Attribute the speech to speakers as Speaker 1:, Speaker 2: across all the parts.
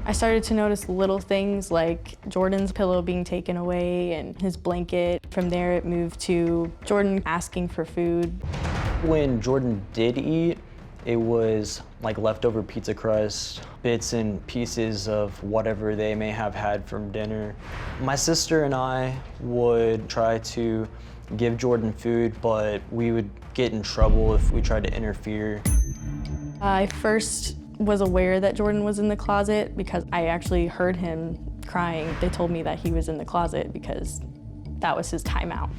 Speaker 1: I started to notice little things like Jordan's pillow being taken away and his blanket. From there, it moved to Jordan asking for food.
Speaker 2: When Jordan did eat, it was like leftover pizza crust, bits and pieces of whatever they may have had from dinner. My sister and I would try to give Jordan food, but we would get in trouble if we tried to interfere.
Speaker 1: I first was aware that Jordan was in the closet because I actually heard him crying. They told me that he was in the closet because that was his timeout.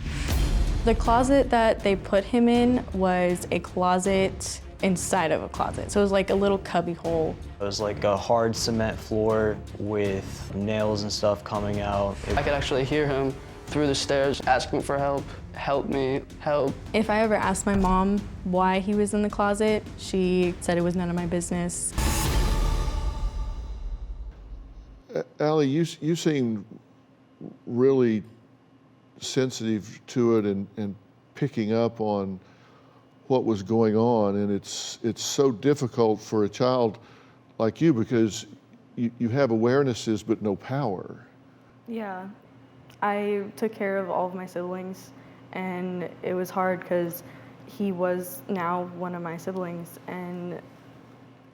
Speaker 1: The closet that they put him in was a closet inside of a closet. So it was like a little cubby hole.
Speaker 2: It was like a hard cement floor with nails and stuff coming out.
Speaker 3: I could actually hear him through the stairs asking for help. Help me, help.
Speaker 1: If I ever asked my mom why he was in the closet, she said it was none of my business.
Speaker 4: Allie, you seem really sensitive to it and picking up on what was going on, and it's so difficult for a child like you because you have awarenesses but no power.
Speaker 1: Yeah, I took care of all of my siblings, and it was hard because he was now one of my siblings, and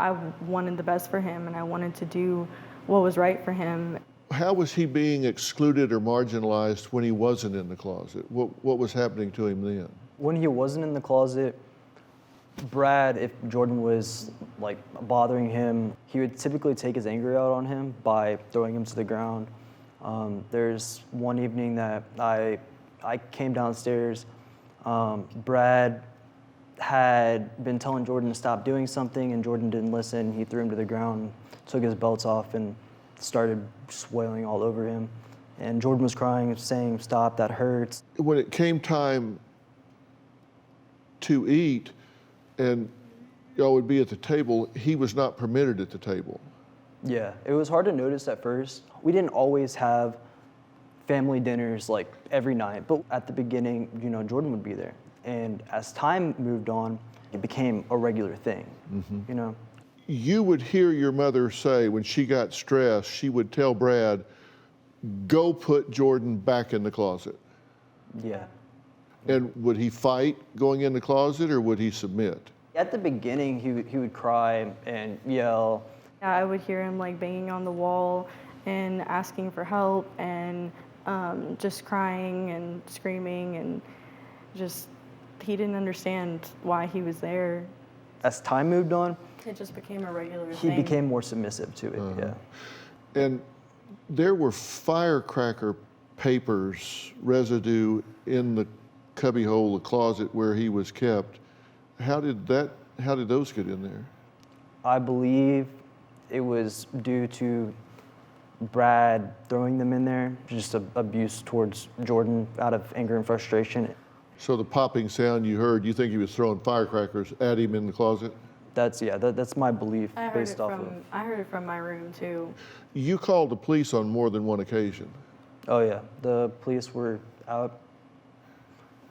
Speaker 1: I wanted the best for him, and I wanted to do what was right for him.
Speaker 4: How was he being excluded or marginalized when he wasn't in the closet? What was happening to him then?
Speaker 2: When he wasn't in the closet, Brad, if Jordan was like bothering him, he would typically take his anger out on him by throwing him to the ground. There's one evening that I came downstairs. Brad had been telling Jordan to stop doing something, and Jordan didn't listen. He threw him to the ground, took his belts off, and started just wailing all over him. And Jordan was crying, saying, "Stop, that hurts."
Speaker 4: When it came time to eat, and y'all would be at the table, he was not permitted at the table.
Speaker 2: Yeah, it was hard to notice at first. We didn't always have family dinners like every night, but at the beginning, Jordan would be there. And as time moved on, it became a regular thing,
Speaker 4: You would hear your mother say when she got stressed, she would tell Brad, go put Jordan back in the closet.
Speaker 2: Yeah.
Speaker 4: And would he fight going in the closet or would he submit?
Speaker 2: At the beginning, he would cry and yell.
Speaker 1: Yeah, I would hear him like banging on the wall and asking for help and just crying and screaming, and just, he didn't understand why he was there.
Speaker 2: As time moved on,
Speaker 1: It just became a regular
Speaker 2: he
Speaker 1: thing.
Speaker 2: became more submissive to it, yeah.
Speaker 4: And there were firecracker papers, residue in the cubbyhole, the closet where he was kept. How did those get in there?
Speaker 2: I believe it was due to Brad throwing them in there, just abuse towards Jordan out of anger and frustration.
Speaker 4: So the popping sound you heard, you think he was throwing firecrackers at him in the closet?
Speaker 2: That's my belief
Speaker 1: I heard it from my room too.
Speaker 4: You called the police on more than one occasion.
Speaker 2: Oh yeah, the police were out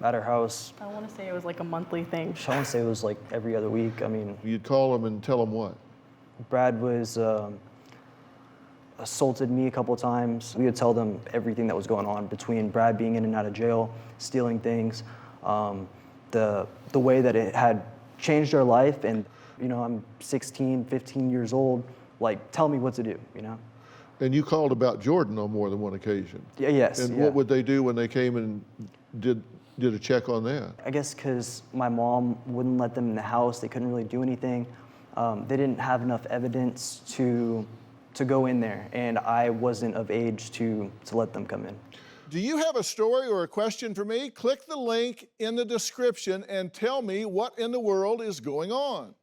Speaker 2: at our house.
Speaker 1: I want to say it was like a monthly thing.
Speaker 2: I want to say it was like every other week. I mean,
Speaker 4: You'd call them and tell them what?
Speaker 2: Brad was assaulted me a couple of times. We would tell them everything that was going on between Brad being in and out of jail, stealing things, the way that it had changed our life. And I'm 16, 15 years old. Like, tell me what to do,
Speaker 4: And you called about Jordan on more than one occasion.
Speaker 2: Yeah, yes.
Speaker 4: And
Speaker 2: yeah.
Speaker 4: what would they do when they came and did a check on that?
Speaker 2: I guess because my mom wouldn't let them in the house. They couldn't really do anything. They didn't have enough evidence to go in there, and I wasn't of age to let them come in.
Speaker 5: Do you have a story or a question for me? Click the link in the description and tell me what in the world is going on.